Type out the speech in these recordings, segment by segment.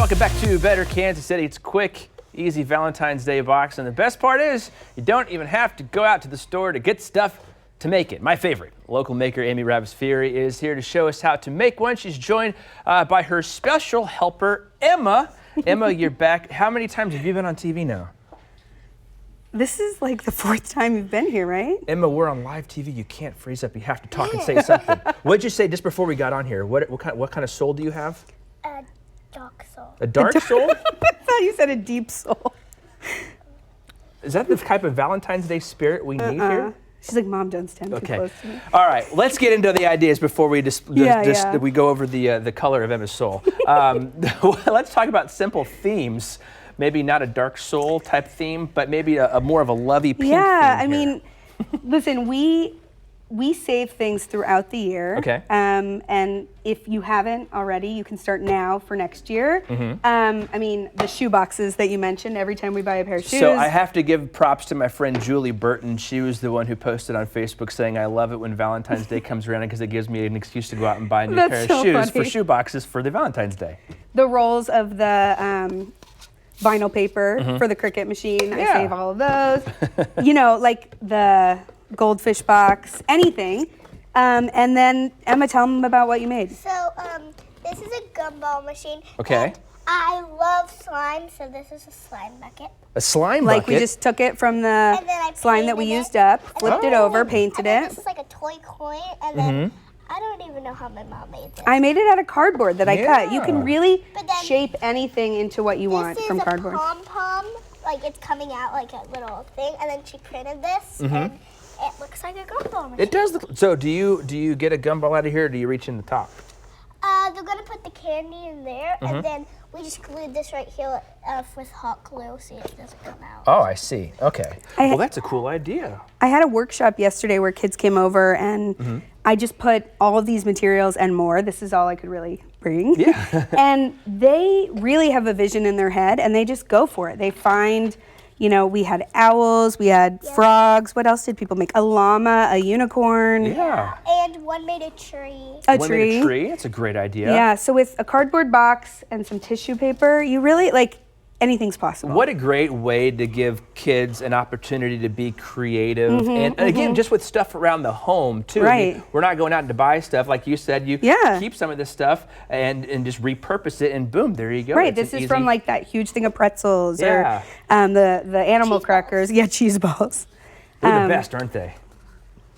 Welcome back to Better Kansas City. It's quick, easy Valentine's Day box, and the best part is you don't even have to go out to the store to get stuff to make it. My favorite, local maker Amy Ravis Furey is here to show us how to make one. She's joined by her special helper, Emma. Emma, you're back. How many times have you been on TV now? This is like the fourth time you've been here, right? Emma, we're on live TV. You can't freeze up. You have to talk and say something. What did you say just before we got on here? What kind of soul do you have? A dark soul. A dark soul? I thought you said a deep soul. Is that the type of Valentine's Day spirit we need here? She's like, Mom, don't stand too close to me. All right, let's get into the ideas before we we go over the color of Emma's soul. Let's talk about simple themes. Maybe not a dark soul type theme, but maybe a more of a lovey pink theme. Yeah, I mean, listen, we save things throughout the year. Okay. And if you haven't already, you can start now for next year. I mean, the shoe boxes that you mentioned every time we buy a pair of shoes. So I have to give props to my friend Julie Burton. She was the one who posted on Facebook saying, I love it when Valentine's Day comes around because it gives me an excuse to go out and buy a new pair of shoes for shoe boxes for the Valentine's Day. The rolls of the vinyl paper for the Cricut machine. I save all of those. You know, like the goldfish box, anything. And then, Emma, tell them about what you made. So, this is a gumball machine. Okay. I love slime, so this is a slime bucket. A slime bucket? Like we just took it from the slime that we used up, flipped it over, painted it. This is like a toy coin, and then I don't even know how my mom made this. I made it out of cardboard that I cut. You can really shape anything into what you want from cardboard. This is a pom-pom, like it's coming out like a little thing, and then she printed this, and it looks like a gumball machine. It does look. So do you get a gumball out of here, or do you reach in the top? They're gonna put the candy in there, and then we just glued this right here with hot glue so it doesn't come out. Oh, I see. Okay. Well, that's a cool idea. I had a workshop yesterday where kids came over, and I just put all of these materials and more. This is all I could really bring. Yeah. And they really have a vision in their head, and they just go for it. They find, you know, we had owls, we had frogs. What else did people make? A llama, a unicorn. Yeah. And one made a tree. A One tree. made a tree. That's a great idea. Yeah, so with a cardboard box and some tissue paper, you really, like, anything's possible. What a great way to give kids an opportunity to be creative. And again, just with stuff around the home, too. Right. I mean, we're not going out to buy stuff. Like you said, you keep some of this stuff and just repurpose it, and boom, there you go. Right, this is from like that huge thing of pretzels or the animal crackers. Yeah, cheese balls. They're the best, aren't they?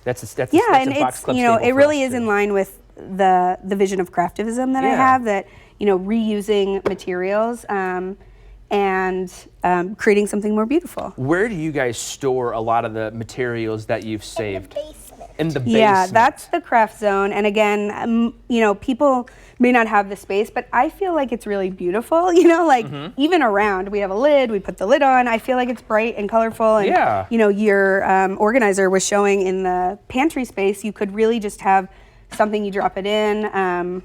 That's a and Box it's, Club you know, staple it for really us, is too. in line with the vision of craftivism that I have, that, you know, reusing materials and creating something more beautiful. Where do you guys store a lot of the materials that you've saved? In the basement. In the basement. Yeah, that's the craft zone. And again, you know, people may not have the space, but I feel like it's really beautiful. You know, like even around, we have a lid, we put the lid on. I feel like it's bright and colorful. And, you know, your organizer was showing in the pantry space, you could really just have something you drop it in.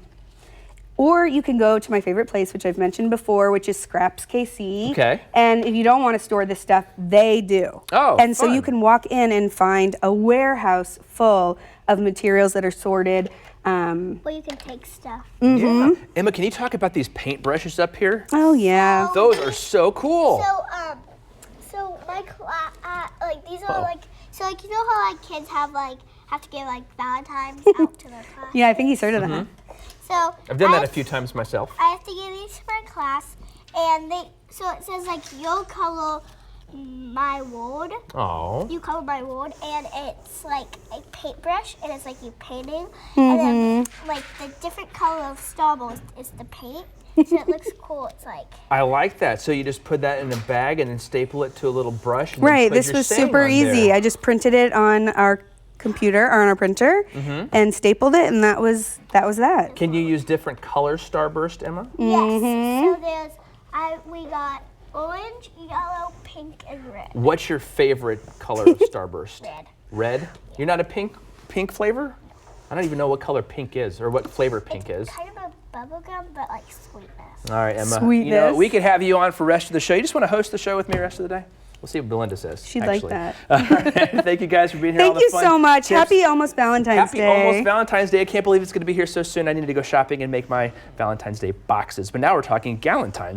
Or you can go to my favorite place, which I've mentioned before, which is Scraps KC. Okay. And if you don't want to store this stuff, they do. Oh, and so you can walk in and find a warehouse full of materials that are sorted. Well, you can take stuff. Yeah. Emma, can you talk about these paintbrushes up here? Oh, yeah. Those are so cool. So my class, like these are like, so like you know how like kids have to give like Valentines out to their class. Yeah, I think he started that. So I've done that a few times myself. I have to give these to my class, and so it says like you'll color my world. Oh. You color my world, and it's like a paintbrush, and it's like you painting, and then like the different color of Starburst is the paint, so it looks cool. It's like. I like that. So you just put that in a bag and then staple it to a little brush. And Right, then put this your was saying super on easy. there. I just printed it on our computer or on our printer and stapled it, and that was that. Can you use different colors, Starburst, Emma? Yes. So we got orange, yellow, pink, and red. What's your favorite color of Starburst? Red. Red? You're not a pink flavor? I don't even know what color pink is or what flavor pink is. Kind of a bubble gum, but like sweetness. All right, Emma. Sweetness. You know, we could have you on for the rest of the show. You just want to host the show with me the rest of the day? We'll see what Belinda says. She'd actually. like that. All right. Thank you guys for being here. Thank all the you fun so much. tips. Happy almost Valentine's Happy Day. almost Valentine's Day. I can't believe it's going to be here so soon. I need to go shopping and make my Valentine's Day boxes. But now we're talking Galentine's.